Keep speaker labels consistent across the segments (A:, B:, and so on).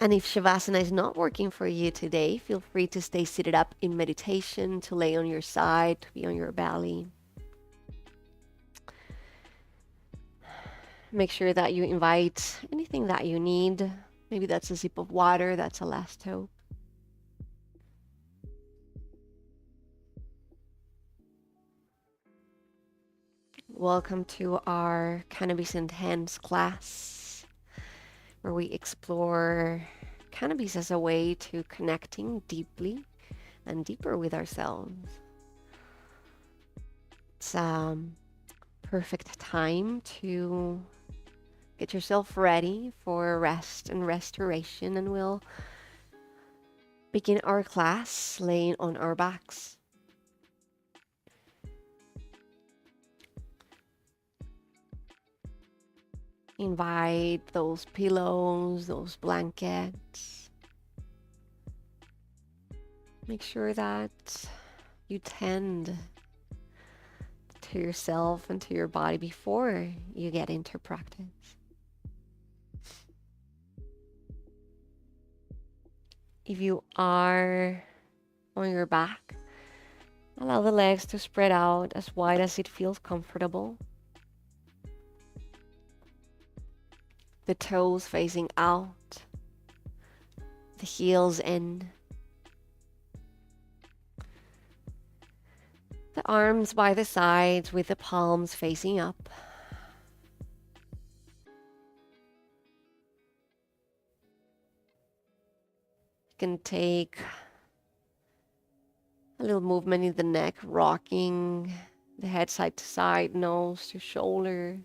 A: And if Shavasana is not working for you today, feel free to stay seated up in meditation, to lay on your side, to be on your belly. Make sure that you invite anything that you need. Maybe that's a sip of water, that's a last hope. Welcome to our Cannabis Intense class, where we explore cannabis as a way to connecting deeply and deeper with ourselves. It's a perfect time to get yourself ready for rest and restoration, and we'll begin our class laying on our backs. Invite those pillows, those blankets. Make sure that you tend to yourself and to your body before you get into practice. If you are on your back, allow the legs to spread out as wide as it feels comfortable. The toes facing out, the heels in. The arms by the sides with the palms facing up. You can take a little movement in the neck, rocking the head side to side, nose to shoulder.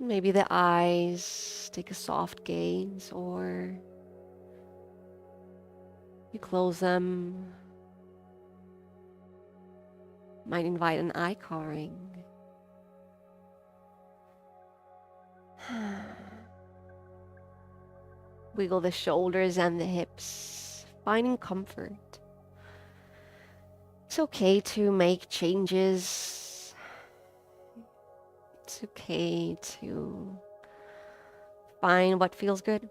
A: Maybe the eyes take a soft gaze, or you close them. Might invite an eye covering. Wiggle the shoulders and the hips, finding comfort. It's okay to make changes. It's okay to find what feels good.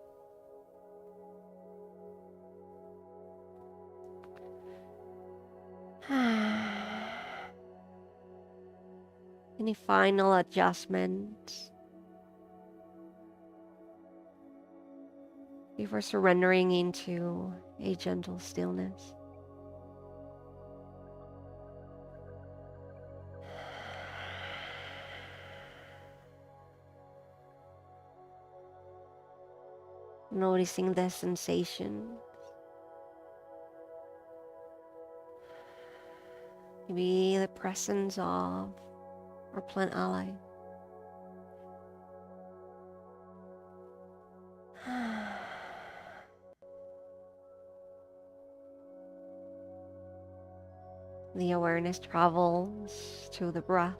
A: Any final adjustments before surrendering into a gentle stillness? Noticing the sensation. Maybe the presence of our plant ally. The awareness travels to the breath.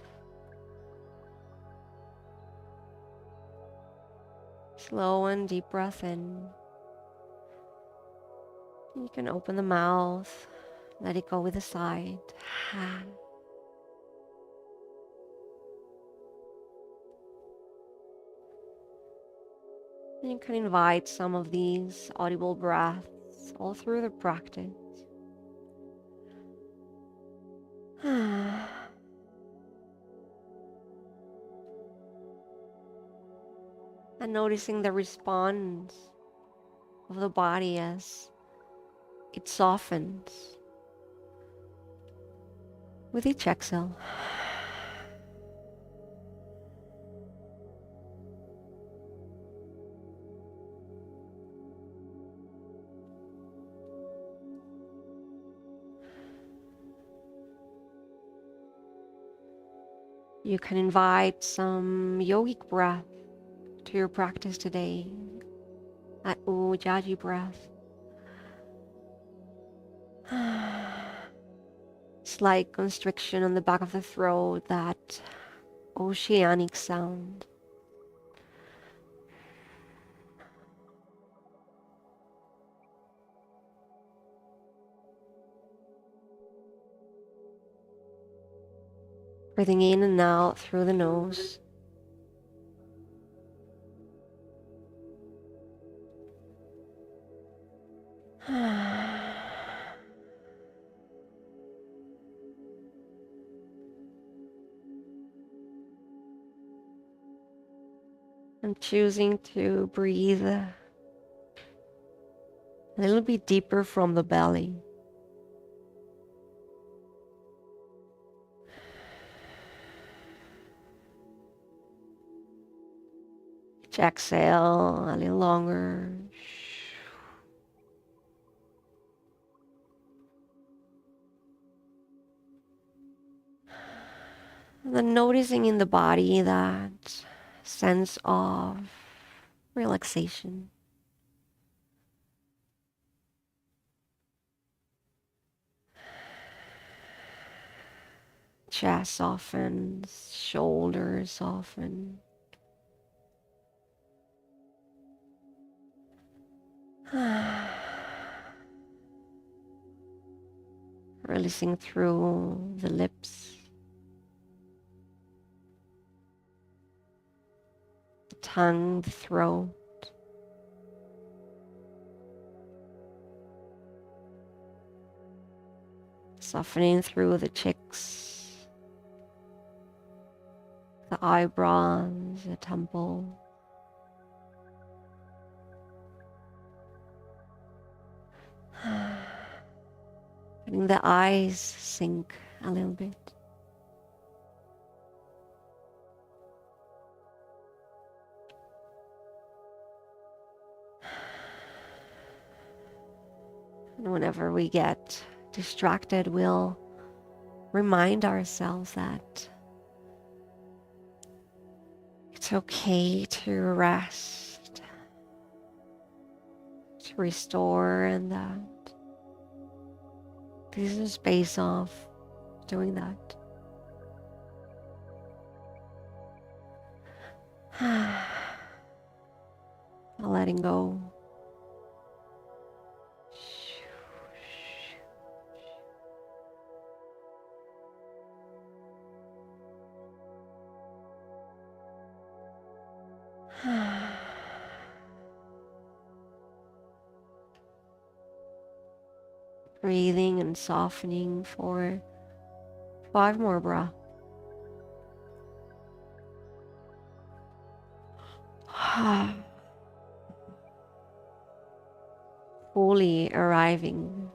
A: Slow and deep breath in. You can open the mouth, let it go with a sigh. And you can invite some of these audible breaths all through the practice. And noticing the response of the body as it softens with each exhale. You can invite some yogic breath to your practice today. That Ujjayi breath. Slight constriction on the back of the throat, that oceanic sound. Breathing in and out through the nose. And choosing to breathe a little bit deeper from the belly. Each exhale a little longer. And then noticing in the body that sense of relaxation. Chest softens, shoulders soften. Releasing through the lips, the tongue, the throat. Softening through the cheeks, the eyebrows, the temple. Letting the eyes sink a little bit. And whenever we get distracted, we'll remind ourselves that it's okay to rest, to restore, and that this is a space of doing that. Letting go. Breathing and softening for 5 more breaths. Fully arriving.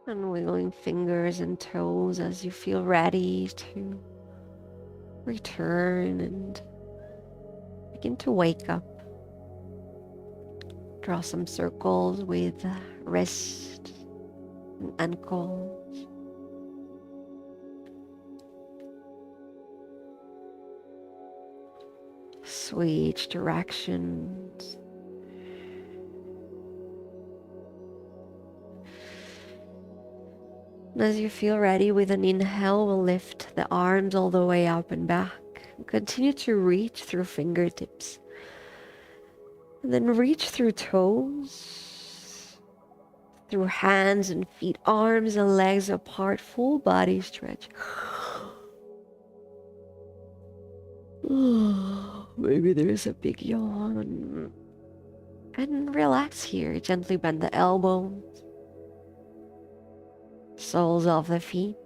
A: And wiggling fingers and toes as you feel ready to return and begin to wake up. Draw some circles with wrist and ankles. Switch directions. And as you feel ready, with an inhale, we'll lift the arms all the way up and back. Continue to reach through fingertips. And then reach through toes, through hands and feet, arms and legs apart, full body stretch. Maybe there's a big yawn. And relax here. Gently bend the elbows. Soles of the feet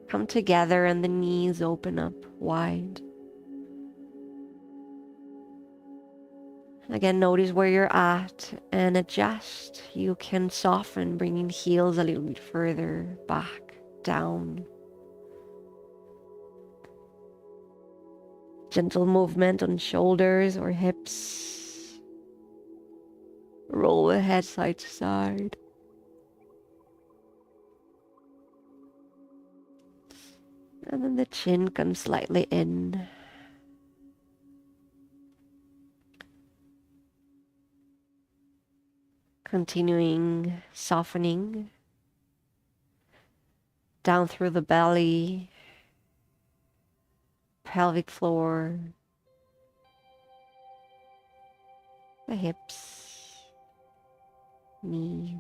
A: come together and the knees open up wide. Again, notice where you're at and adjust. You can soften, bringing heels a little bit further back, down. Gentle movement on shoulders or hips. Roll the head side to side. And then the chin comes slightly in. Continuing softening down through the belly, pelvic floor, the hips, knees,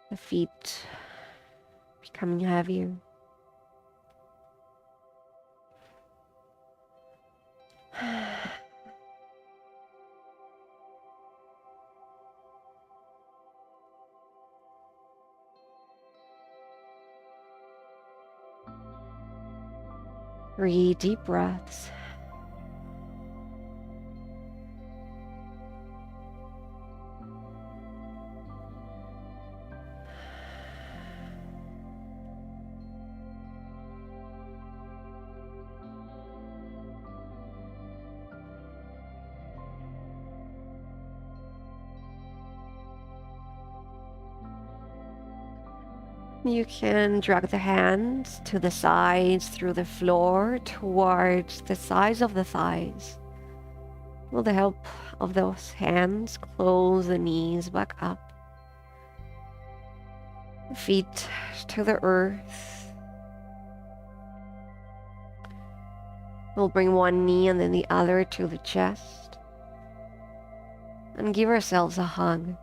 A: the feet becoming heavier. Three deep breaths. You can drag the hands to the sides through the floor towards the sides of the thighs. With the help of those hands, close the knees back up. Feet to the earth. We'll bring one knee and then the other to the chest. And give ourselves a hug.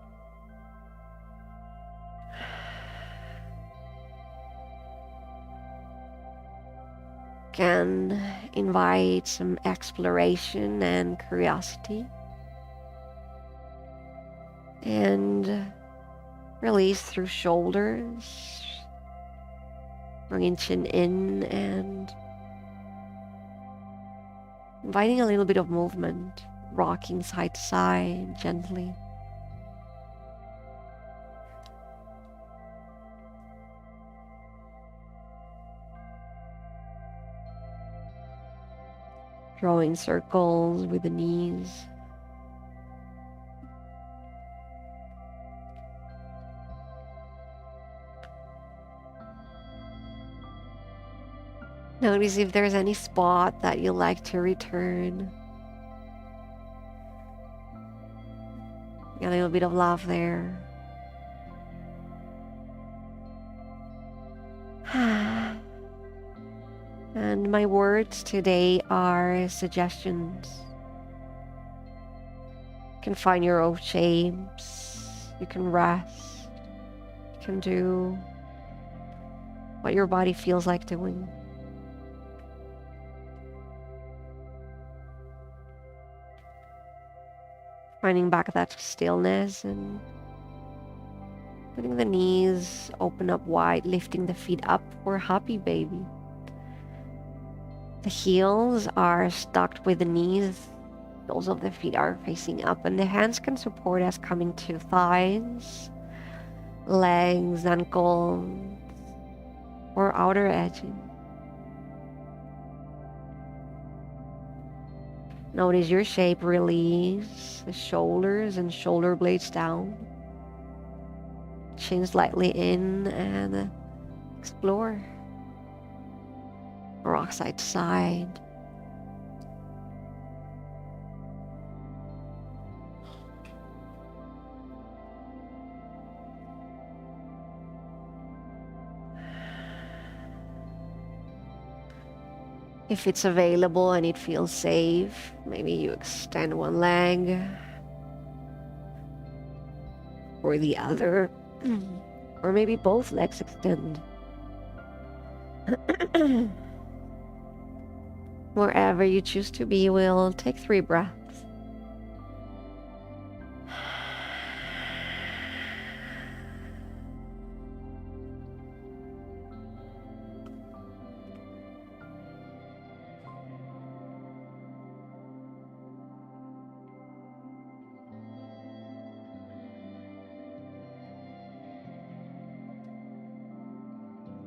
A: Can invite some exploration and curiosity. And release through shoulders. Bringing chin in and inviting a little bit of movement. Rocking side to side gently. Drawing circles with the knees. Notice if there's any spot that you like to return. A little bit of love there. And my words today are suggestions. You can find your own shapes. You can rest. You can do what your body feels like doing. Finding back that stillness and letting the knees open up wide, lifting the feet up for happy baby. The heels are stacked with the knees. Those of the feet are facing up, and the hands can support us coming to thighs, legs, ankles, or outer edges. Notice your shape. Release the shoulders and shoulder blades down. Chin slightly in and explore. Rock side to side. If it's available and it feels safe, maybe you extend one leg or the other, or maybe both legs extend. Wherever you choose to be, we'll take 3 breaths.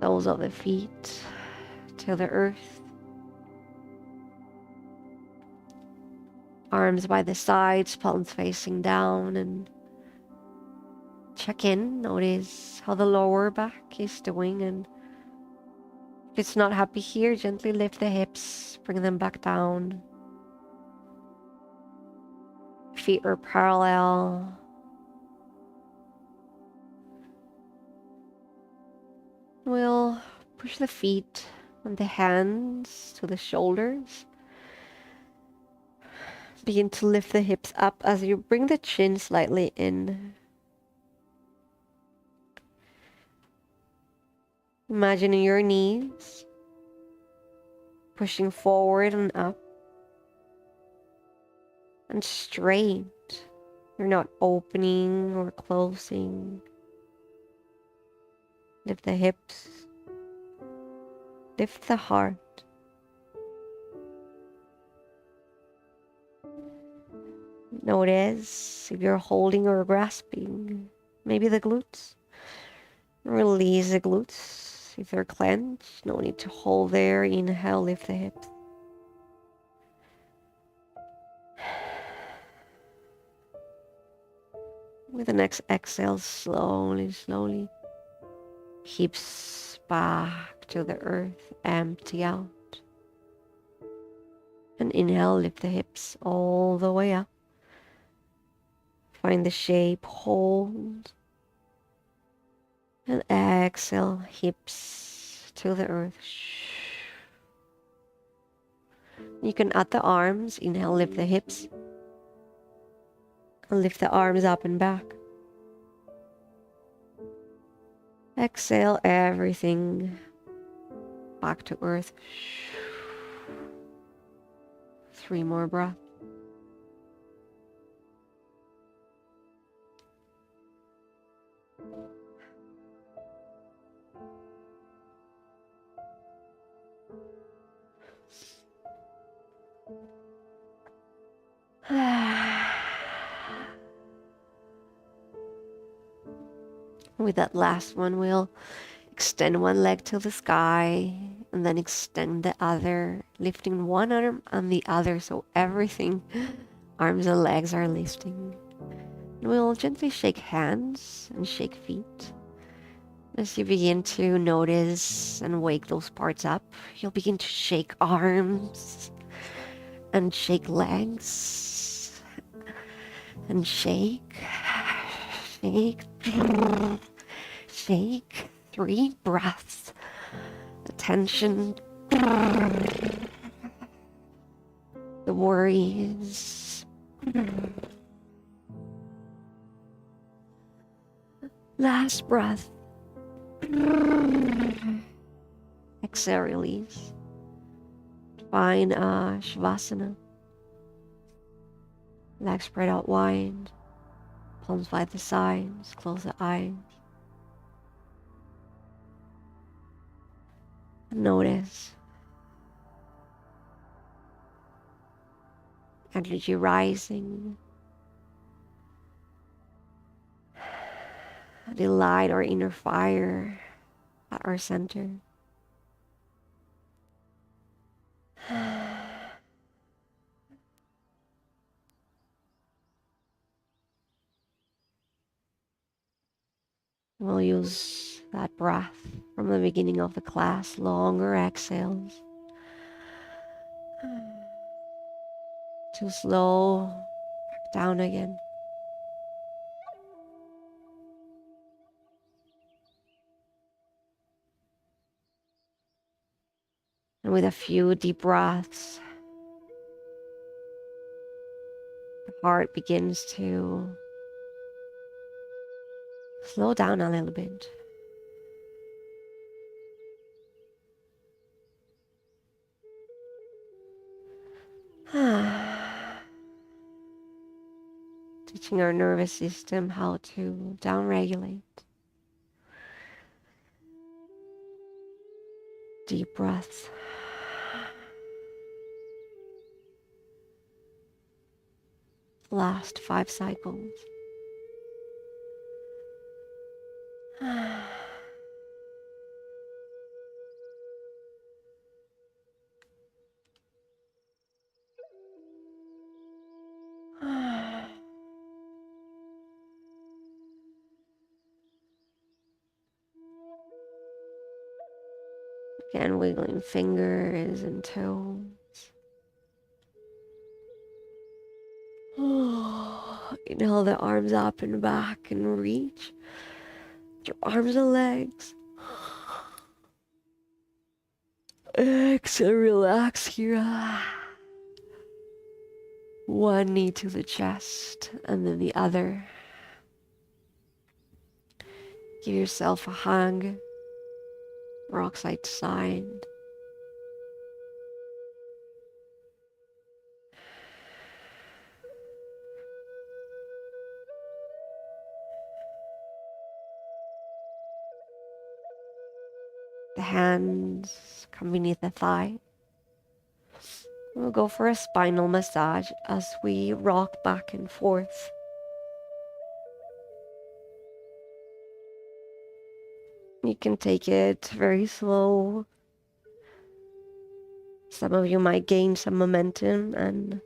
A: Soles of the feet to the earth. Arms by the sides, palms facing down, and check in, notice how the lower back is doing, and if it's not happy here, gently lift the hips, bring them back down. Feet are parallel. We'll push the feet and the hands to the shoulders. Begin to lift the hips up as you bring the chin slightly in. Imagining your knees pushing forward and up and straight. You're not opening or closing. Lift the hips. Lift the heart. Notice if you're holding or grasping, maybe the glutes. Release the glutes. If they're clenched, no need to hold there. Inhale, lift the hips. With the next exhale, slowly, slowly. Hips back to the earth, empty out. And inhale, lift the hips all the way up. Find the shape, hold. And exhale, hips to the earth. You can add the arms. Inhale, lift the hips. And lift the arms up and back. Exhale everything back to earth. 3 more breaths. With that last one, we'll extend one leg to the sky and then extend the other, lifting one arm and the other, so everything, arms and legs are lifting. And we'll gently shake hands and shake feet. As you begin to notice and wake those parts up, you'll begin to shake arms and shake legs and shake, shake. 3 breaths. Attention. The worries. Last breath. Exhale, release. Find Shavasana. Legs spread out wide. Palms by the sides. Close the eyes. Notice energy rising, the light or inner fire at our center. We'll use that breath from the beginning of the class, longer exhales, to slow back down again. And with a few deep breaths, the heart begins to slow down a little bit. Teaching our nervous system how to downregulate. Deep breaths. Last 5 cycles. Again, wiggling fingers and toes. Inhale the arms up and back and reach your arms and legs. Exhale, relax here. One knee to the chest and then the other. Give yourself a hug. Rock side to side. The hands come beneath the thigh. We'll go for a spinal massage as we rock back and forth. You can take it very slow. Some of you might gain some momentum, and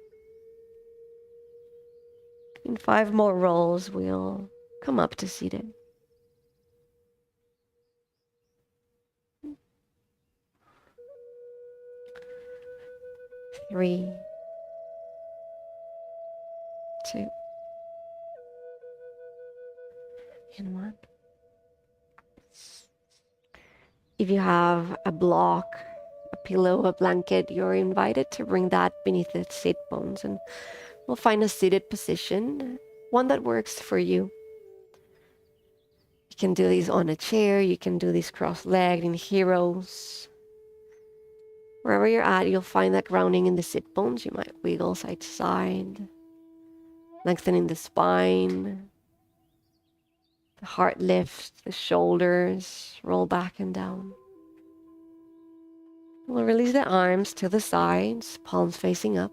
A: in 5 more rolls, we'll come up to seated. 3, 2, and 1. If you have a block, a pillow, a blanket, you're invited to bring that beneath the sit bones, and we'll find a seated position, one that works for you. You can do these on a chair, you can do these cross-legged in heroes. Wherever you're at, you'll find that grounding in the sit bones. You might wiggle side to side, lengthening the spine. The heart lifts, the shoulders roll back and down. We'll release the arms to the sides, palms facing up.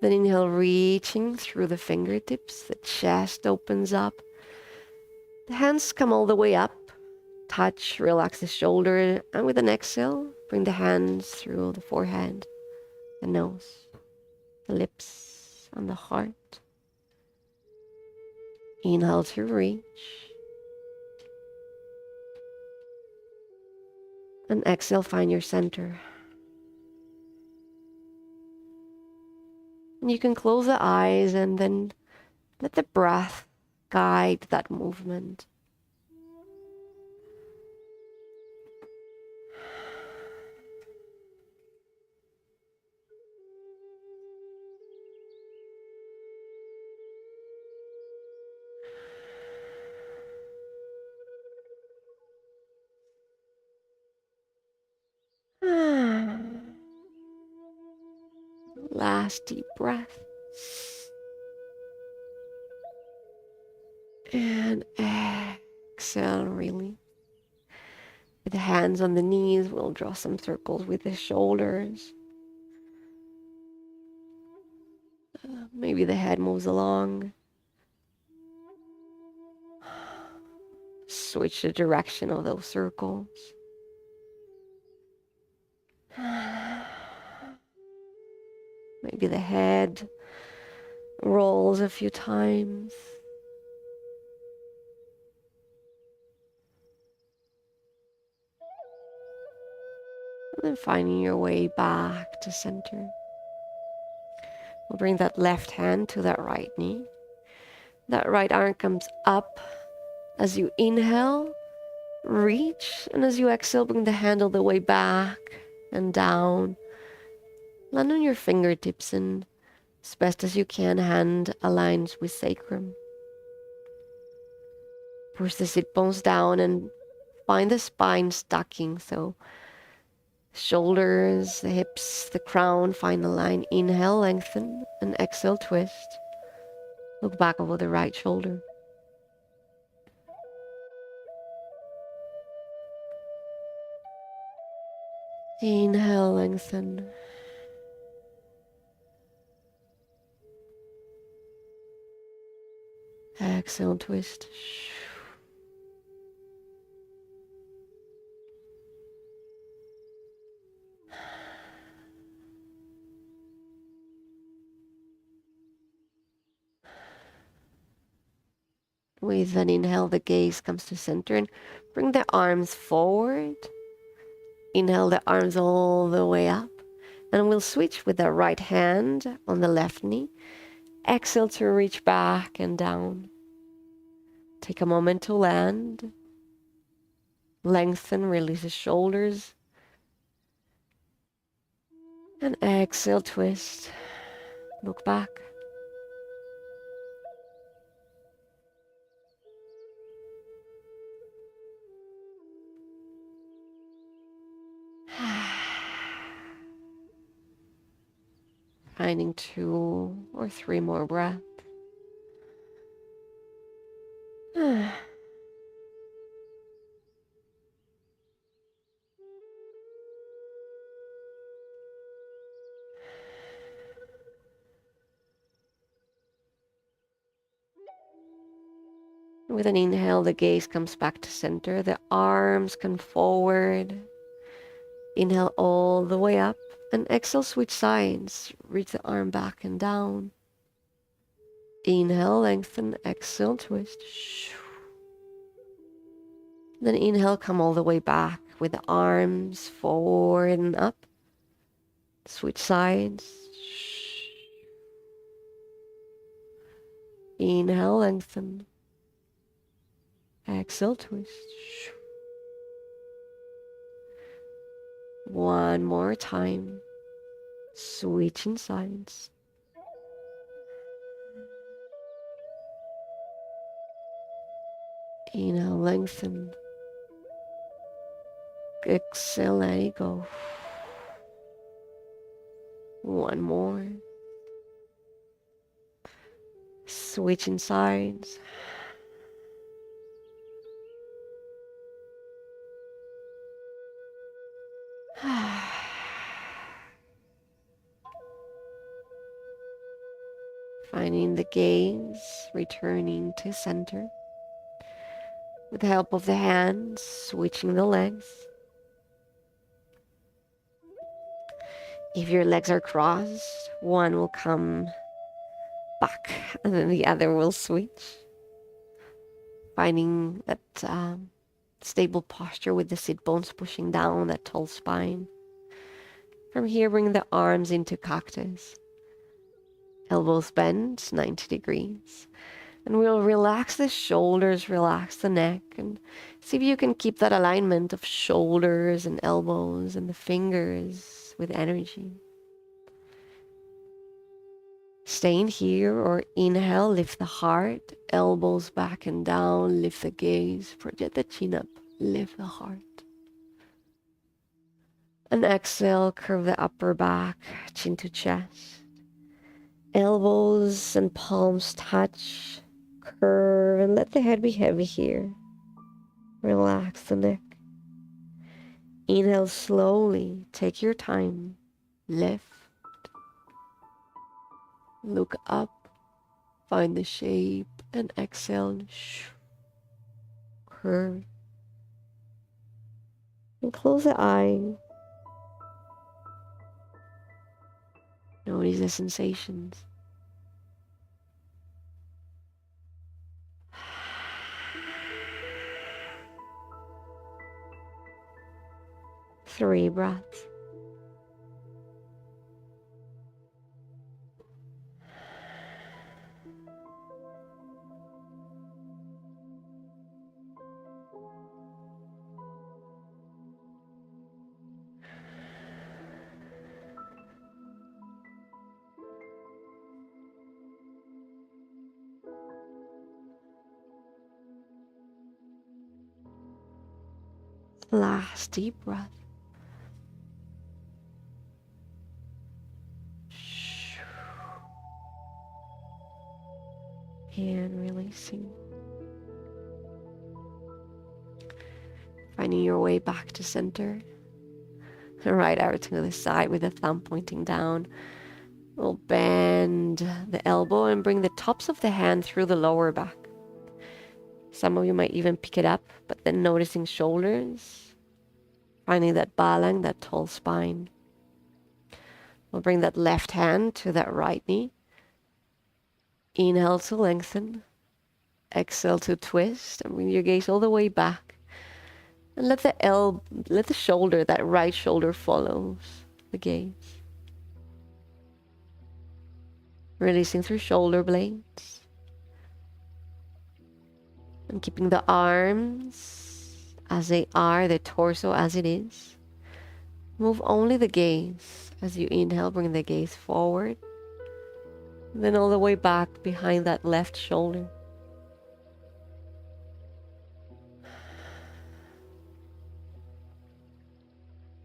A: Then inhale, reaching through the fingertips. The chest opens up. The hands come all the way up. Touch, relax the shoulder. And with an exhale, bring the hands through the forehead, the nose, the lips, and the heart. Inhale to reach. And exhale, find your center. And you can close the eyes and then let the breath guide that movement. Last deep breath. And exhale, release. With the hands on the knees, we'll draw some circles with the shoulders. Maybe the head moves along. Switch the direction of those circles. Maybe the head rolls a few times. And then finding your way back to center. We'll bring that left hand to that right knee. That right arm comes up as you inhale, reach, and as you exhale, bring the hand all the way back and down. Land on your fingertips, and as best as you can, hand aligns with sacrum. Push the sit bones down and find the spine stacking. So shoulders, the hips, the crown, find the line. Inhale, lengthen, and exhale, twist. Look back over the right shoulder. Inhale, lengthen. Exhale, twist. With an inhale, the gaze comes to center, and bring the arms forward. Inhale the arms all the way up. And we'll switch with the right hand on the left knee. Exhale to reach back and down. Take a moment to land. Lengthen, release the shoulders. And exhale, twist. Look back. Finding 2 or 3 more breaths. With an inhale, the gaze comes back to center. The arms come forward. Inhale all the way up. And exhale, switch sides. Reach the arm back and down. Inhale, lengthen. Exhale, twist. Then inhale, come all the way back with the arms forward and up. Switch sides. Inhale, lengthen. Exhale, twist. One more time. Switching sides. Inhale, lengthen. Exhale, let it go. One more. Switching sides. Finding the gaze, returning to center. With the help of the hands, switching the legs. If your legs are crossed, one will come back and then the other will switch. Finding that stable posture with the sit bones pushing down that tall spine. From here, bring the arms into cactus. Elbows bent 90 degrees. And we'll relax the shoulders, relax the neck, and see if you can keep that alignment of shoulders and elbows and the fingers with energy. Staying here, or inhale, lift the heart, elbows back and down, lift the gaze, project the chin up, lift the heart. And exhale, curve the upper back, chin to chest. Elbows and palms touch, curve, and let the head be heavy here. Relax the neck. Inhale slowly, take your time, lift. Look up, find the shape, and exhale, curve. And close the eye. Notice the sensations. Three breaths. Last deep breath. And releasing. Finding your way back to center. Right out to the side with the thumb pointing down. We'll bend the elbow and bring the tops of the hand through the lower back. Some of you might even pick it up, but then noticing shoulders. Finding that balang, that tall spine. We'll bring that left hand to that right knee. Inhale to lengthen. Exhale to twist and bring your gaze all the way back. And let the shoulder, that right shoulder, follows the gaze. Releasing through shoulder blades. And keeping the arms as they are, the torso as it is. Move only the gaze. As you inhale, bring the gaze forward. Then all the way back behind that left shoulder.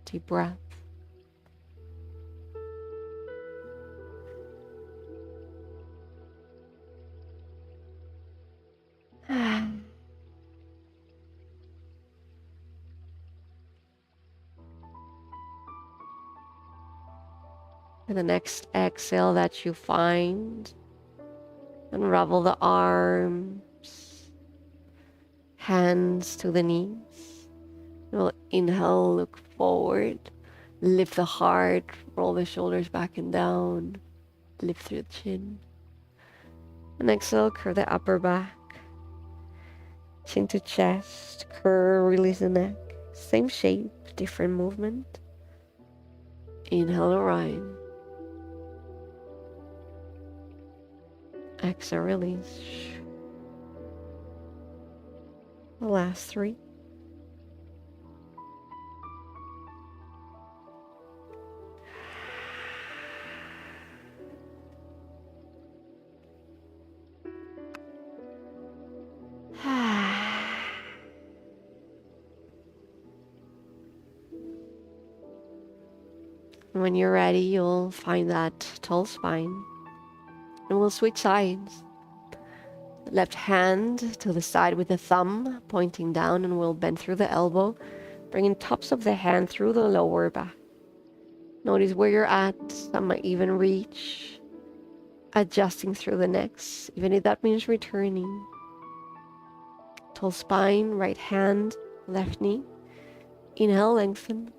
A: Deep breath. And the next exhale that you find, unravel the arms, hands to the knees. We'll inhale, look forward, lift the heart, roll the shoulders back and down, lift through the chin. And exhale, curve the upper back, chin to chest, curve, release the neck. Same shape, different movement. Inhale, arise. Exhale, release. The last three. When you're ready, you'll find that tall spine. And we'll switch sides. Left hand to the side with the thumb pointing down, and we'll bend through the elbow, bringing tops of the hand through the lower back. Notice where you're at. Some might even reach. Adjusting through the necks, even if that means returning. Tall spine, right hand, left knee. Inhale, lengthen.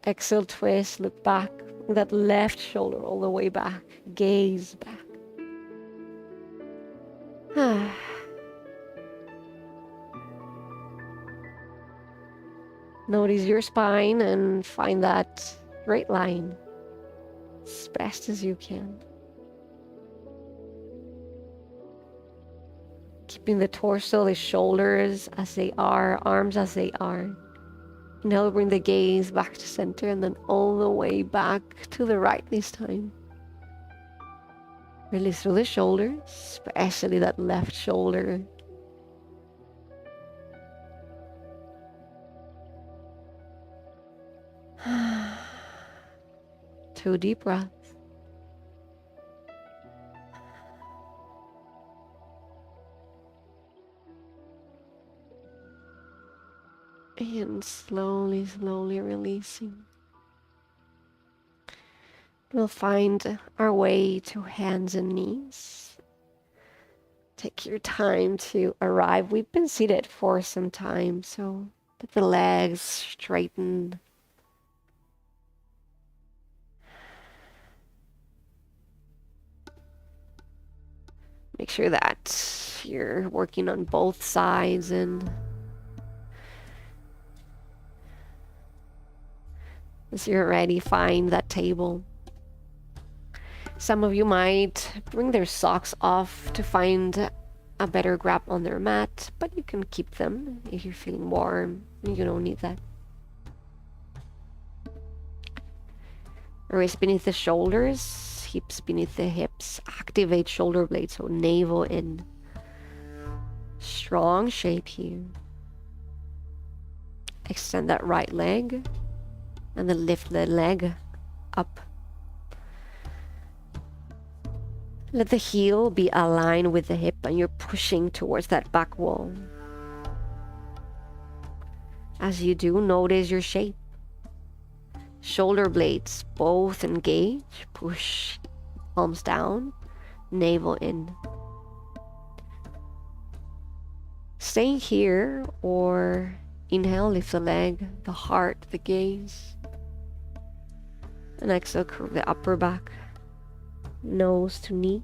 A: Exhale, twist, look back. That left shoulder all the way back. Gaze back. Notice your spine and find that straight line as best as you can. Keeping the torso, the shoulders as they are, arms as they are. Now bring the gaze back to center and then all the way back to the right this time. Release through the shoulders, especially that left shoulder. Two deep breaths. And slowly, slowly releasing. We'll find our way to hands and knees. Take your time to arrive. We've been seated for some time, so let the legs straighten. Make sure that you're working on both sides, and as you're ready, find that table. Some of you might bring their socks off to find a better grip on their mat, but you can keep them if you're feeling warm. You don't need that. Wrist beneath the shoulders, hips beneath the hips. Activate shoulder blades, so navel in. Strong shape here. Extend that right leg and then lift the leg up. Let the heel be aligned with the hip and you're pushing towards that back wall. As you do, notice your shape. Shoulder blades both engage. Push palms down, navel in. Staying here or inhale, lift the leg, the heart, the gaze. And exhale, curve the upper back. Nose to knee,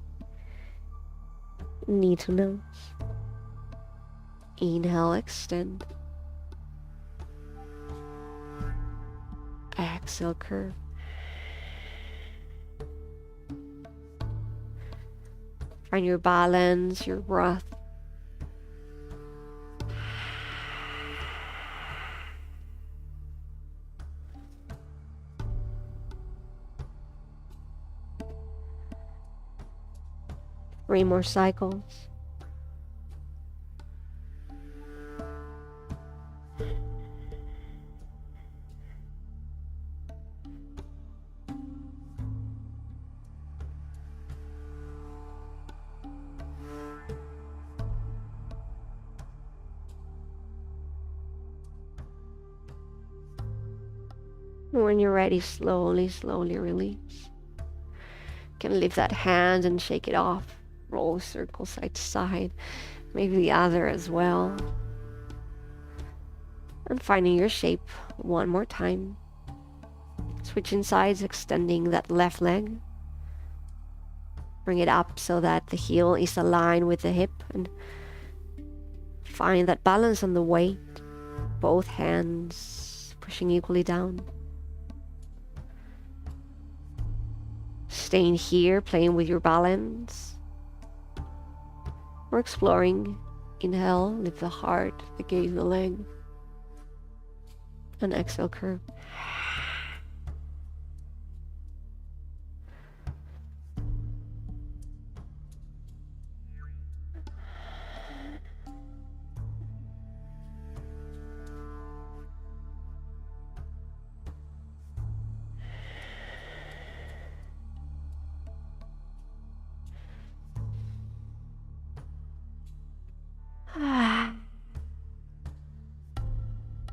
A: knee to nose. Inhale, extend. exhale, curve. Find your balance, your breath. Three more cycles. When you're ready, slowly, slowly release. You can lift that hand and shake it off. Roll a circle side to side, maybe the other as well. And finding your shape one more time. Switching sides, extending that left leg. Bring it up so that the heel is aligned with the hip, and find that balance on the weight. Both hands pushing equally down. Staying here, playing with your balance. Or exploring. Inhale, lift the heart, the gaze, the leg. And exhale, curve.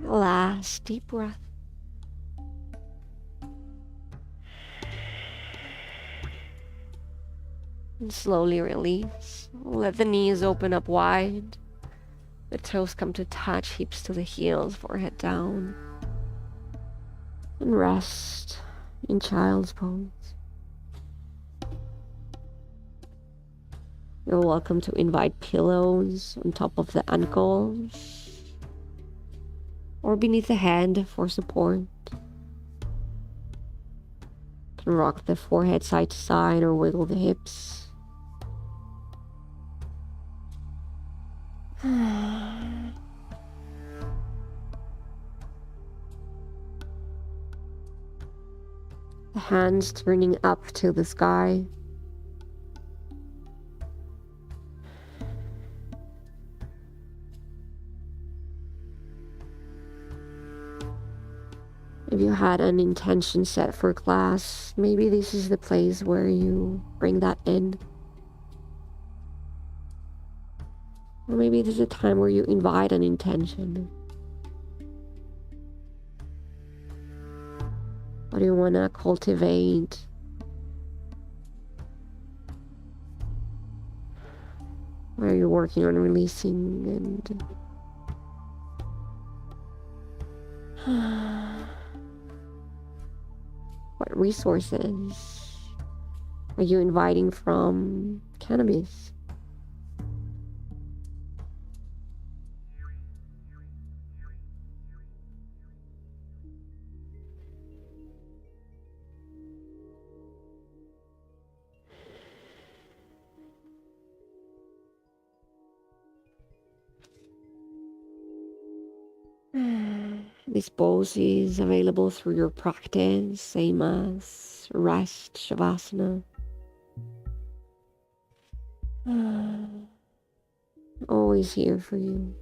A: Last deep breath. And slowly release. Let the knees open up wide. The toes come to touch, hips to the heels, forehead down. And rest in child's pose. You're welcome to invite pillows on top of the ankles or beneath the hand for support. You can rock the forehead side to side or wiggle the hips. The hands turning up to the sky. If you had an intention set for class, maybe this is the place where you bring that in. Or maybe this is a time where you invite an intention. What do you want to cultivate? Where are you working on releasing and what resources are you inviting from cannabis? This pose is available through your practice, same as rest, shavasana. Always here for you.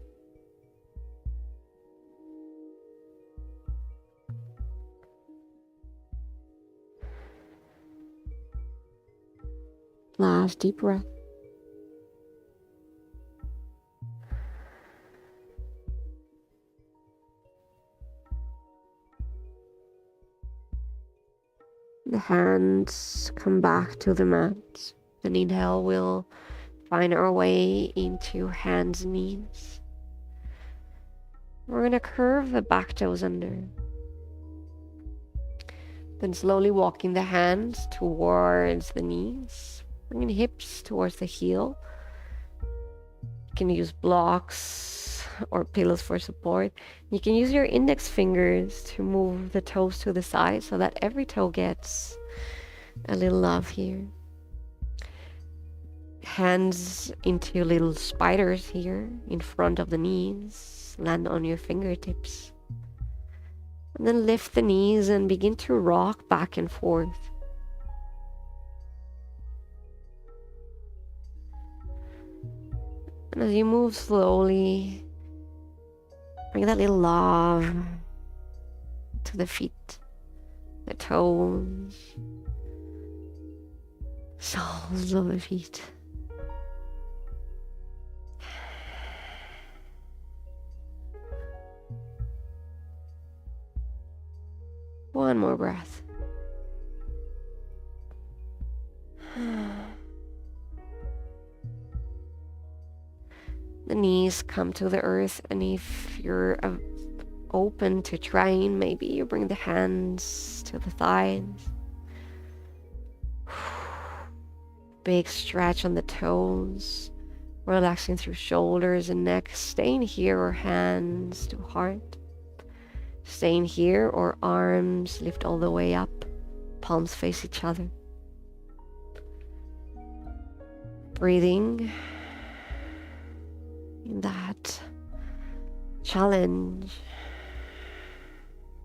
A: Last deep breath. The hands come back to the mat. Then inhale, we'll find our way into hands and knees. We're going to curve the back toes under. Then slowly walking the hands towards the knees. Bringing hips towards the heel. You can use blocks or pillows for support. You can use your index fingers to move the toes to the side so that every toe gets a little love here. Hands into little spiders here in front of the knees. Land on your fingertips. And then lift the knees and begin to rock back and forth. And as you move slowly, bring that little love to the feet, the toes, soles of the feet. One more breath. The knees come to the earth, and if you're open to trying, maybe you bring the hands to the thighs. Big stretch on the toes, relaxing through shoulders and neck. Staying here or hands to heart. Staying here or arms lift all the way up, palms face each other. Breathing in that challenge.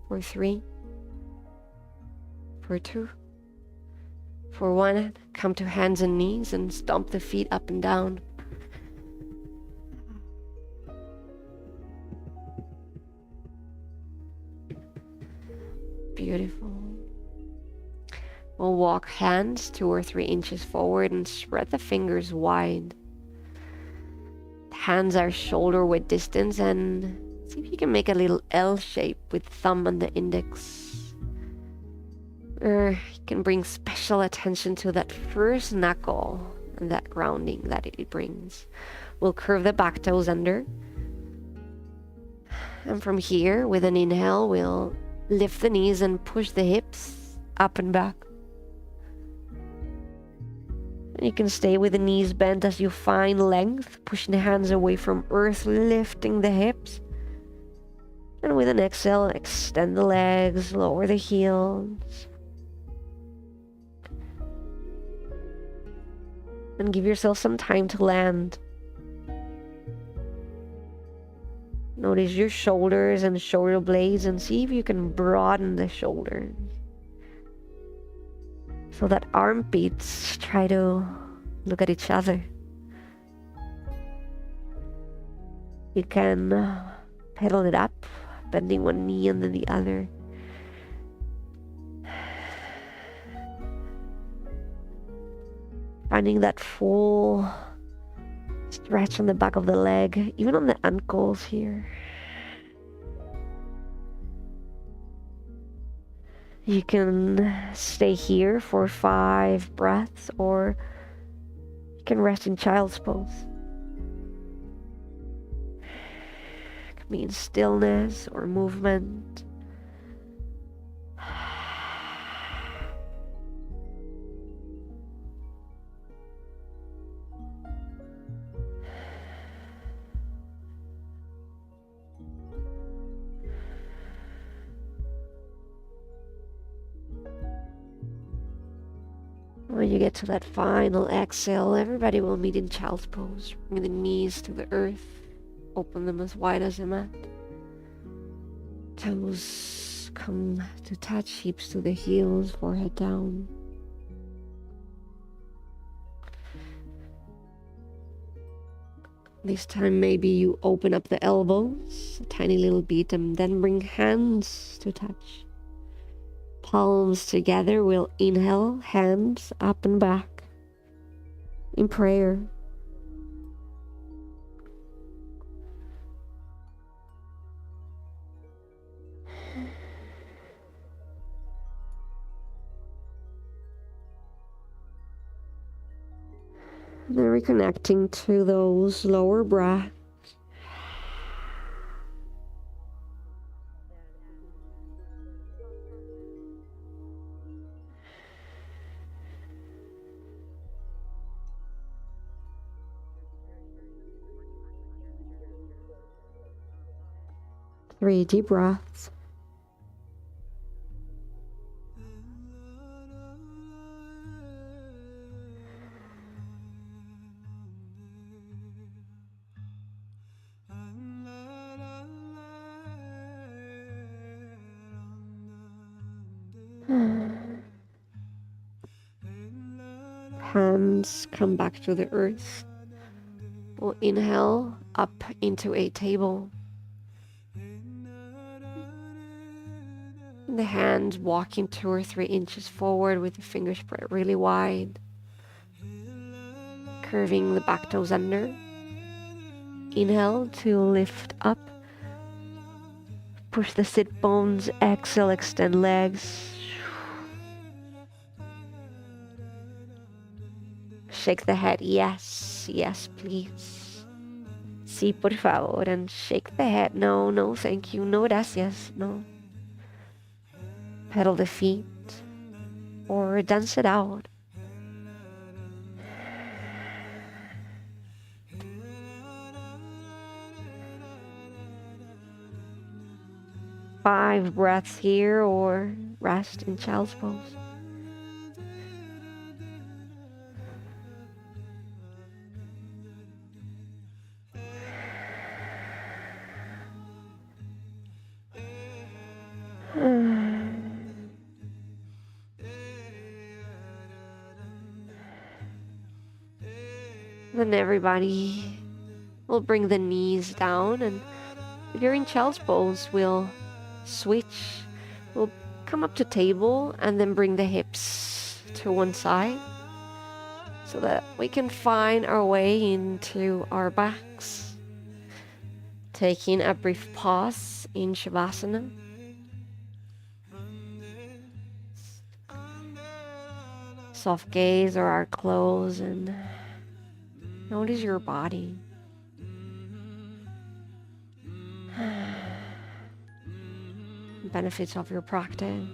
A: For 3, for 2, for 1, come to hands and knees and stomp the feet up and down. Beautiful. We'll walk hands 2 or 3 inches forward and spread the fingers wide. Hands are shoulder width distance, and see if you can make a little L shape with thumb and the index. Or you can bring special attention to that first knuckle and that grounding that it brings. We'll curve the back toes under. And from here, with an inhale, we'll lift the knees and push the hips up and back. And you can stay with the knees bent as you find length, pushing the hands away from earth, lifting the hips. And with an exhale, extend the legs, lower the heels. And give yourself some time to land. Notice your shoulders and shoulder blades and see if you can broaden the shoulders. So that armpits try to look at each other. You can pedal it up, bending one knee and then the other. Finding that full stretch on the back of the leg, even on the ankles here. You can stay here for 5 breaths, or you can rest in child's pose. It can be in stillness or movement. When you get to that final exhale, everybody will meet in child's pose. Bring the knees to the earth. Open them as wide as a mat. Toes come to touch, hips to the heels, forehead down. This time maybe you open up the elbows a tiny little bit and then bring hands to touch. Palms together, we'll inhale, hands up and back in prayer. And then reconnecting to those lower breaths. 3 deep breaths. Hands come back to the earth. We'll inhale up into a table. The hands walking 2 or 3 inches forward with the fingers spread really wide. Curving the back toes under. Inhale to lift up. Push the sit bones. Exhale, extend legs. Shake the head. Yes, yes, please. Sí, por favor. And shake the head. No, no, thank you. No, gracias. No. Pedal the feet. Or dance it out. Five breaths here or rest in child's pose. Then everybody will bring the knees down, and if you're in child's pose, we'll switch. We'll come up to table and then bring the hips to one side so that we can find our way into our backs. Taking a brief pause in Shavasana. Soft gaze or our clothes and notice your body. Benefits of your practice.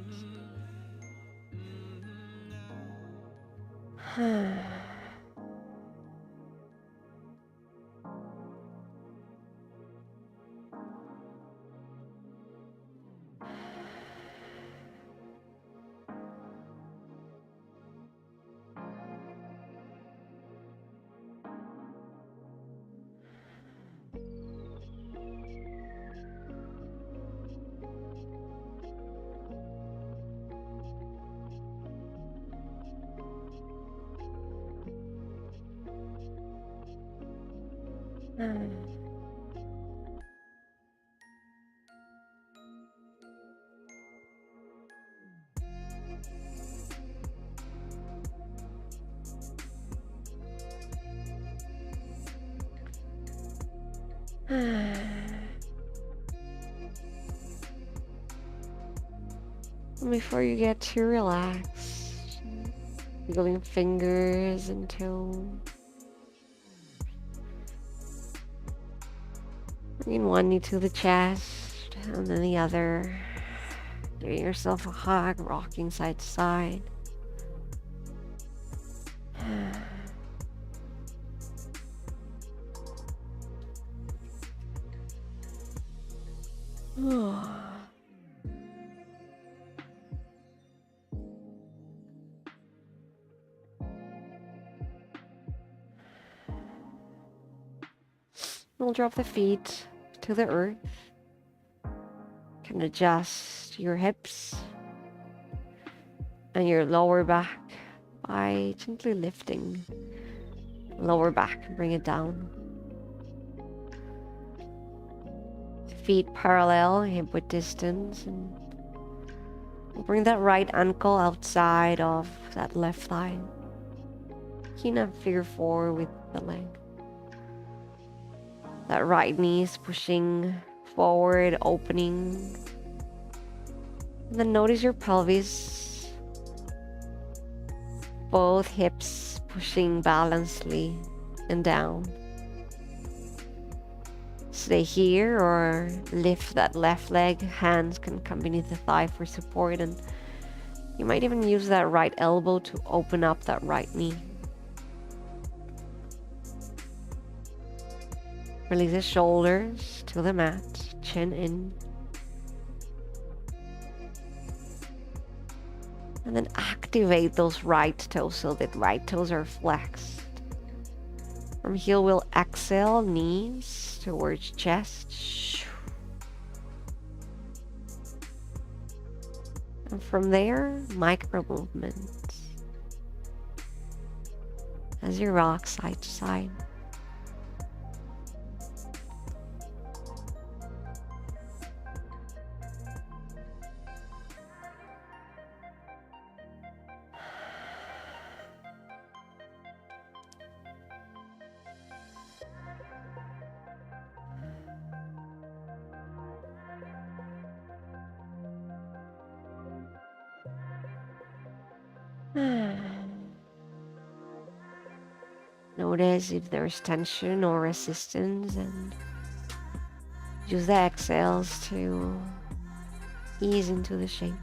A: Before you get too relaxed, wiggling fingers and toes. Bringing one knee to the chest and then the other. Giving yourself a hug, rocking side to side. We'll drop the feet to the earth. Can adjust your hips and your lower back by gently lifting lower back and bring it down. Feet parallel, hip width distance, and we'll bring that right ankle outside of that left thigh. Keen up figure 4 with the leg. That right knee is pushing forward, opening. And then notice your pelvis. Both hips pushing balancedly and down. Stay here or lift that left leg. Hands can come beneath the thigh for support, and you might even use that right elbow to open up that right knee. Release the shoulders to the mat, chin in. And then activate those right toes so that right toes are flexed. From here, we'll exhale, knees towards chest. And from there, micro movements as you rock side to side. Notice if there's tension or resistance and use the exhales to ease into the shape.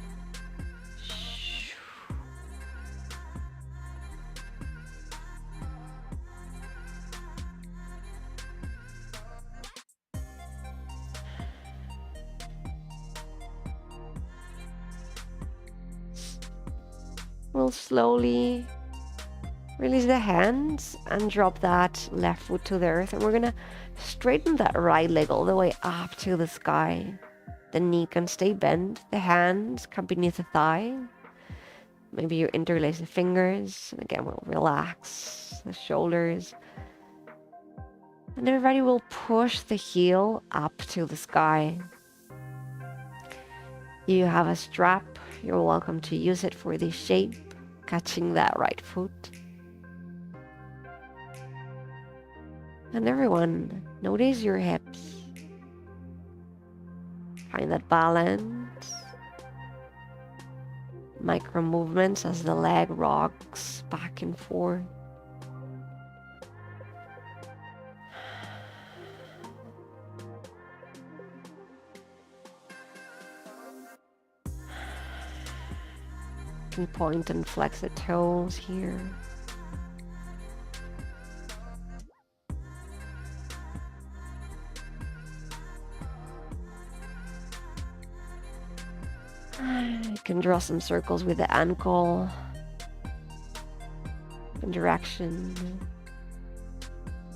A: We'll slowly release the hands and drop that left foot to the earth. And we're gonna straighten that right leg all the way up to the sky. The knee can stay bent. The hands come beneath the thigh. Maybe you interlace the fingers. And again, we'll relax the shoulders. And everybody will push the heel up to the sky. You have a strap. You're welcome to use it for this shape, catching that right foot. And everyone, notice your hips. Find that balance. Micro movements as the leg rocks back and forth. You can point and flex the toes here. You can draw some circles with the ankle in direction,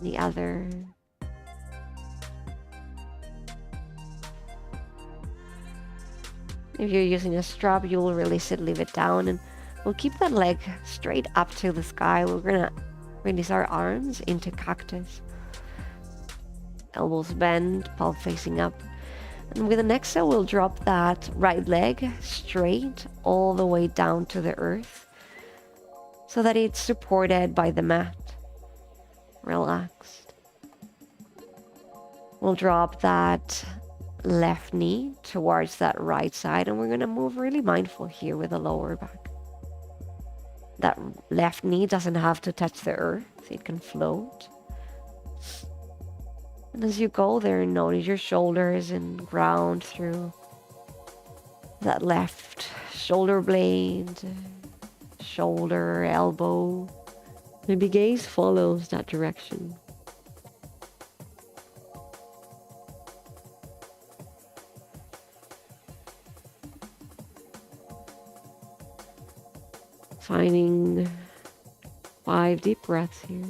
A: the other. If you're using a strap, you will release it, leave it down, and we'll keep that leg straight up to the sky. We're gonna release our arms into cactus. Elbows bent, palm facing up. And with the exhale, we'll drop that right leg straight all the way down to the earth so that it's supported by the mat. Relaxed. We'll drop that left knee towards that right side, and we're going to move really mindful here with the lower back. That left knee doesn't have to touch the earth, it can float. And as you go there, notice your shoulders and ground through that left shoulder blade, shoulder, elbow. Maybe gaze follows that direction. Finding 5 deep breaths here.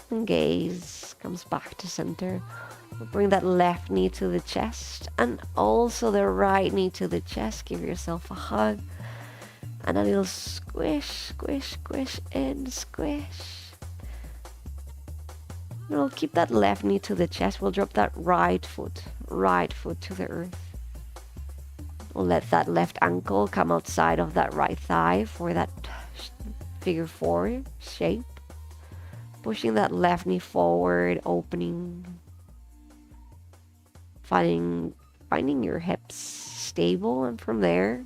A: And gaze comes back to center. We'll bring that left knee to the chest and also the right knee to the chest. Give yourself a hug and a little squish, squish, squish, and squish. And we'll keep that left knee to the chest. We'll drop that right foot to the earth. We'll let that left ankle come outside of that right thigh for that figure 4 shape. Pushing that left knee forward, opening. Finding your hips stable, and from there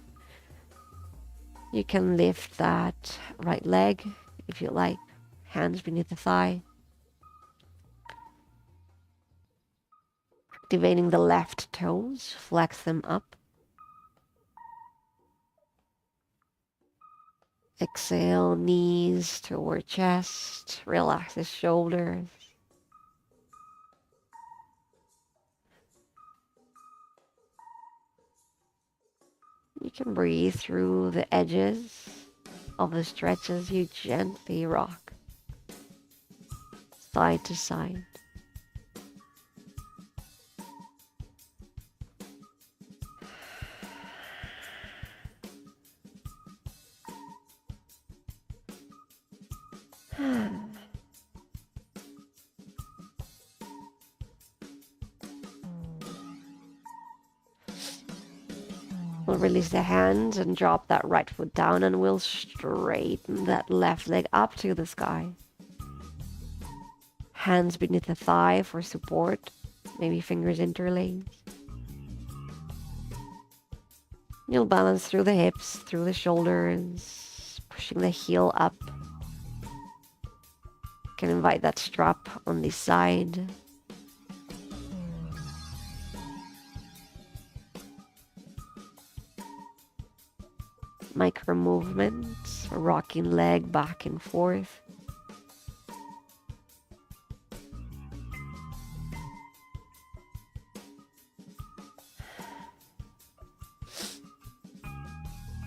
A: you can lift that right leg if you like, hands beneath the thigh. Activating the left toes, flex them up. Exhale, knees toward chest, relax the shoulders. You can breathe through the edges of the stretch as you gently rock side to side. We'll release the hands and drop that right foot down, and we'll straighten that left leg up to the sky. Hands beneath the thigh for support, maybe fingers interlaced. You'll balance through the hips, through the shoulders, pushing the heel up. You can invite that strap on this side. Micro movements, rocking leg back and forth.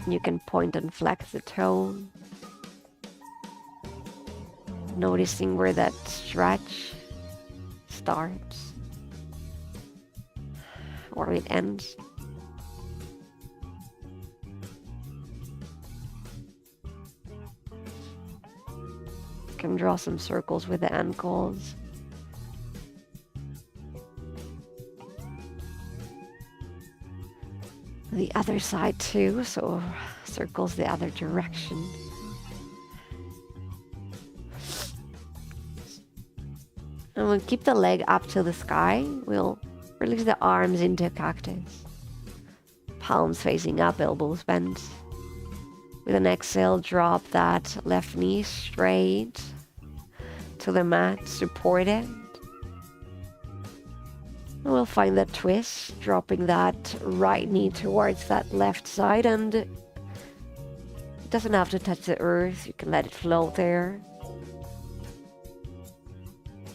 A: You can point and flex the toe, noticing where that stretch starts or it ends. You can draw some circles with the ankles. The other side too, so circles the other direction. And we'll keep the leg up to the sky. We'll release the arms into a cactus. Palms facing up, elbows bent. With an exhale, drop that left knee straight to the mat, support it. We'll find that twist, dropping that right knee towards that left side, and it doesn't have to touch the earth. You can let it float there.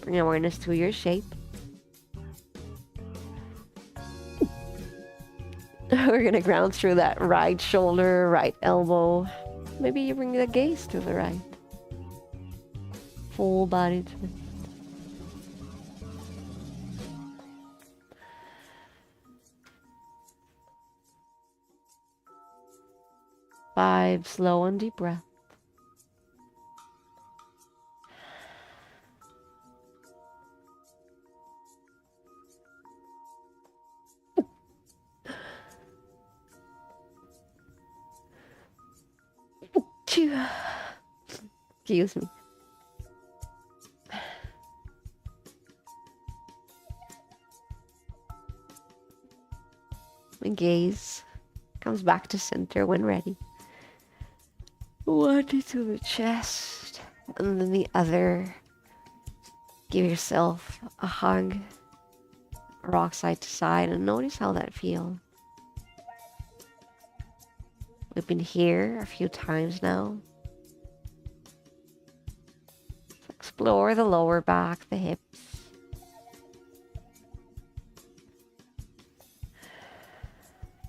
A: Bring awareness to your shape. We're gonna ground through that right shoulder, right elbow. Maybe you bring the gaze to the right. Full body twist. 5 slow and deep breath. Excuse me. My gaze comes back to center when ready. One to the chest, and then the other. Give yourself a hug. Rock side to side, and notice how that feels. We've been here a few times now. So explore the lower back, the hips.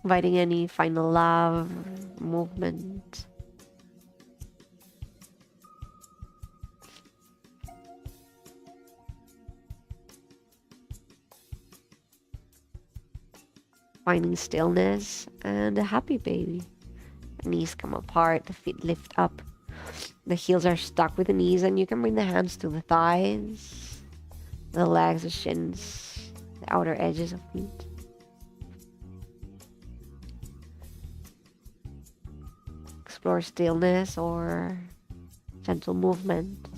A: Inviting any final love, movement. Finding stillness and a happy baby. The knees come apart, the feet lift up. The heels are stuck with the knees, and you can bring the hands to the thighs, the legs, the shins, the outer edges of feet. Explore stillness or gentle movement.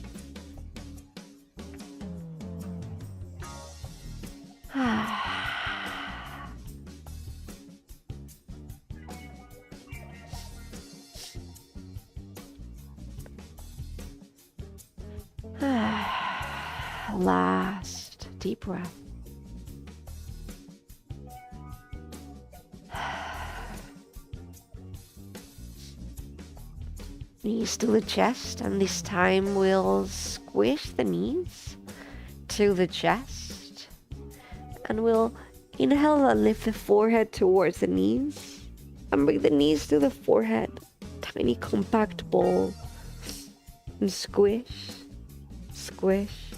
A: Last deep breath. Knees to the chest, and this time we'll squish the knees to the chest, and we'll inhale and lift the forehead towards the knees, and bring the knees to the forehead, tiny compact ball, and squish, squish,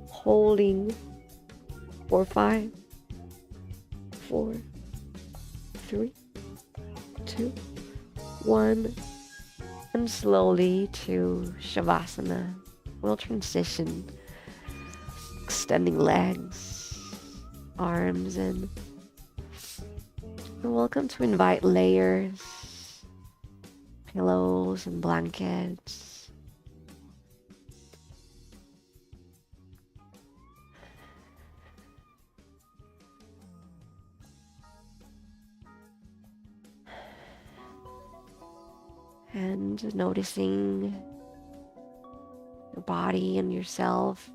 A: holding for 5, 4, 3, 2, 1, and slowly to Shavasana. We'll transition, extending legs, arms, and you're welcome to invite layers, pillows, and blankets. And noticing your body and yourself.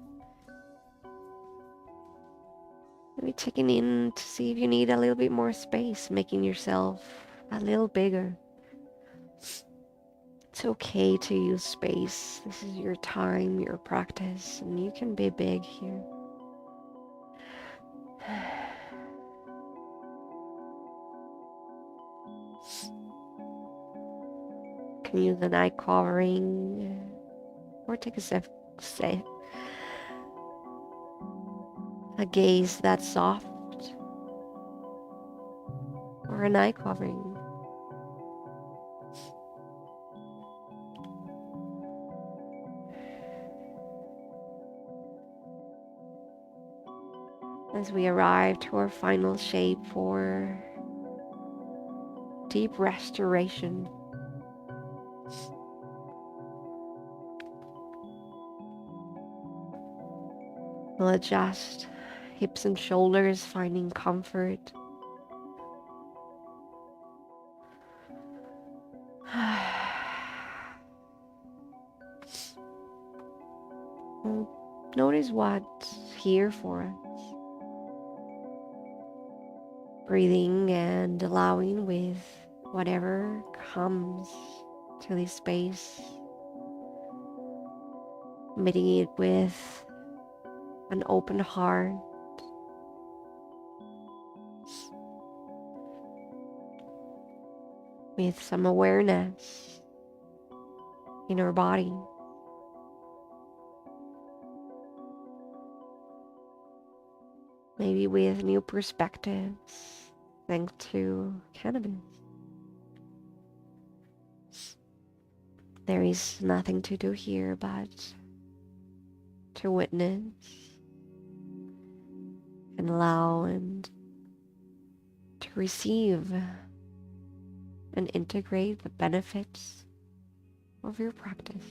A: Maybe checking in to see if you need a little bit more space, making yourself a little bigger. It's okay to use space. This is your time, your practice, and you can be big here. You can use an eye covering or take a gaze that's soft, or an eye covering. As we arrive to our final shape for deep restoration, we'll adjust hips and shoulders, finding comfort. Notice what's here for us. Breathing and allowing with whatever comes to this space. Meeting it with an open heart. With some awareness in our body. Maybe with new perspectives thanks to cannabis. There is nothing to do here but to witness and allow and to receive and integrate the benefits of your practice.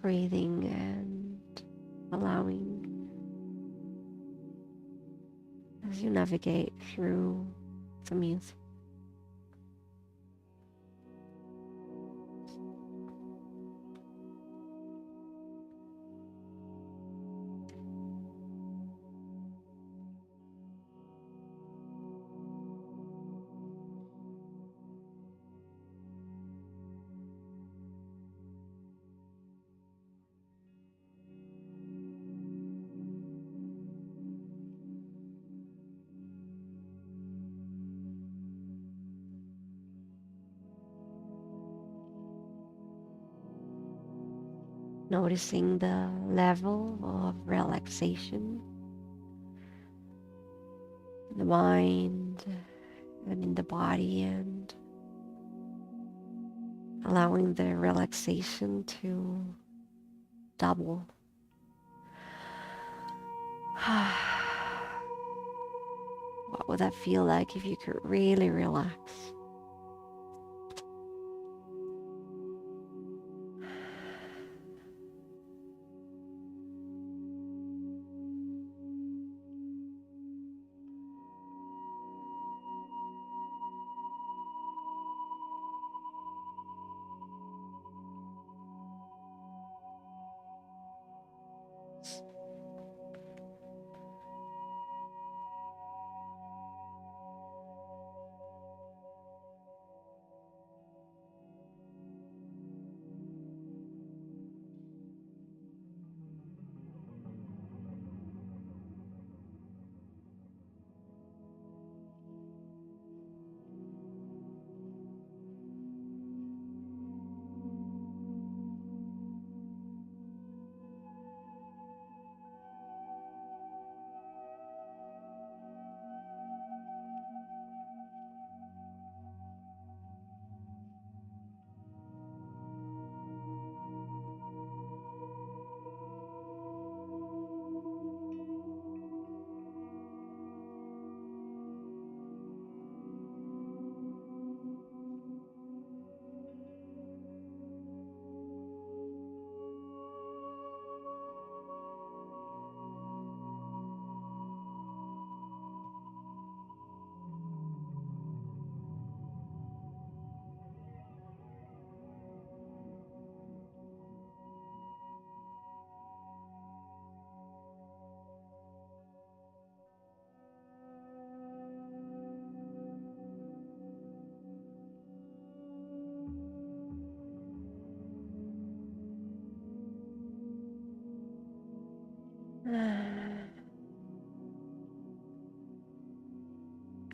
A: Breathing and allowing as you navigate through the music. Noticing the level of relaxation in the mind and in the body, and allowing the relaxation to double. What would that feel like if you could really relax?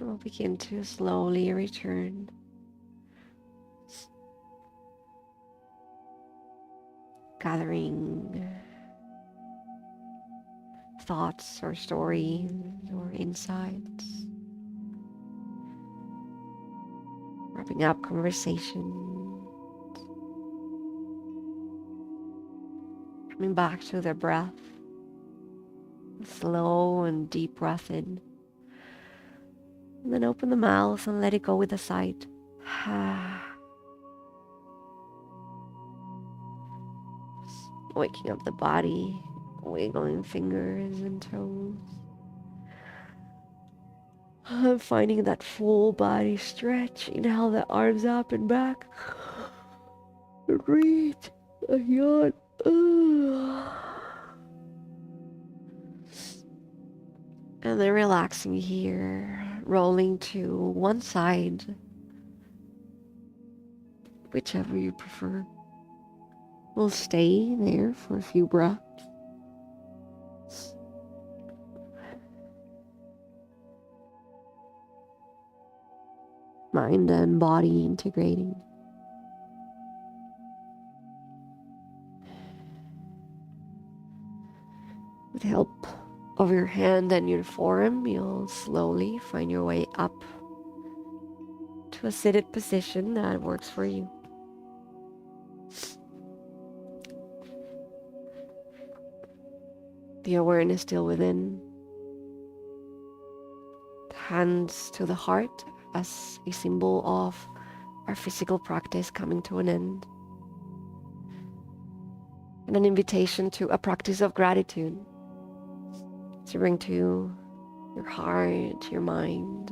A: We'll begin to slowly return. Gathering thoughts or stories or insights. Wrapping up conversation. Coming back to the breath. Slow and deep breath in. And then open the mouth and let it go with a sigh. Waking up the body, wiggling fingers and toes. Finding that full body stretch. Inhale the arms up and back. Breathe. A yawn. And then relaxing here, rolling to one side, whichever you prefer. We'll stay there for a few breaths. Mind and body integrating. With the help of your hand and your forearm, you'll slowly find your way up to a seated position that works for you. The awareness still within. Hands to the heart as a symbol of our physical practice coming to an end. And an invitation to a practice of gratitude. To bring to your heart, your mind,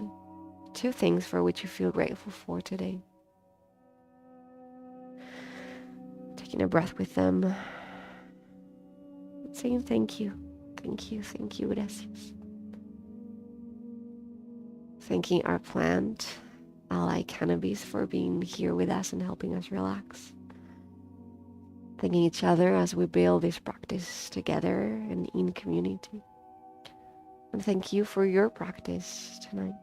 A: 2 things for which you feel grateful for today. Taking a breath with them. Saying thank you, thank you, thank you, gracias. Thanking our plant, Ally Cannabis, for being here with us and helping us relax. Thanking each other as we build this practice together and in community. And thank you for your practice tonight.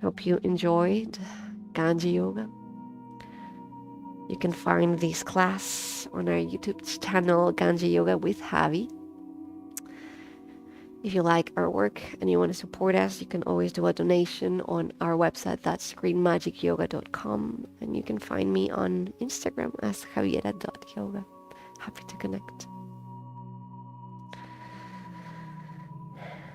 A: Hope you enjoyed Ganja Yoga. You can find this class on our YouTube channel, Ganja Yoga with Javi. If you like our work and you want to support us, you can always do a donation on our website. That's greenmagicyoga.com. And you can find me on Instagram as javiera.yoga. Happy to connect.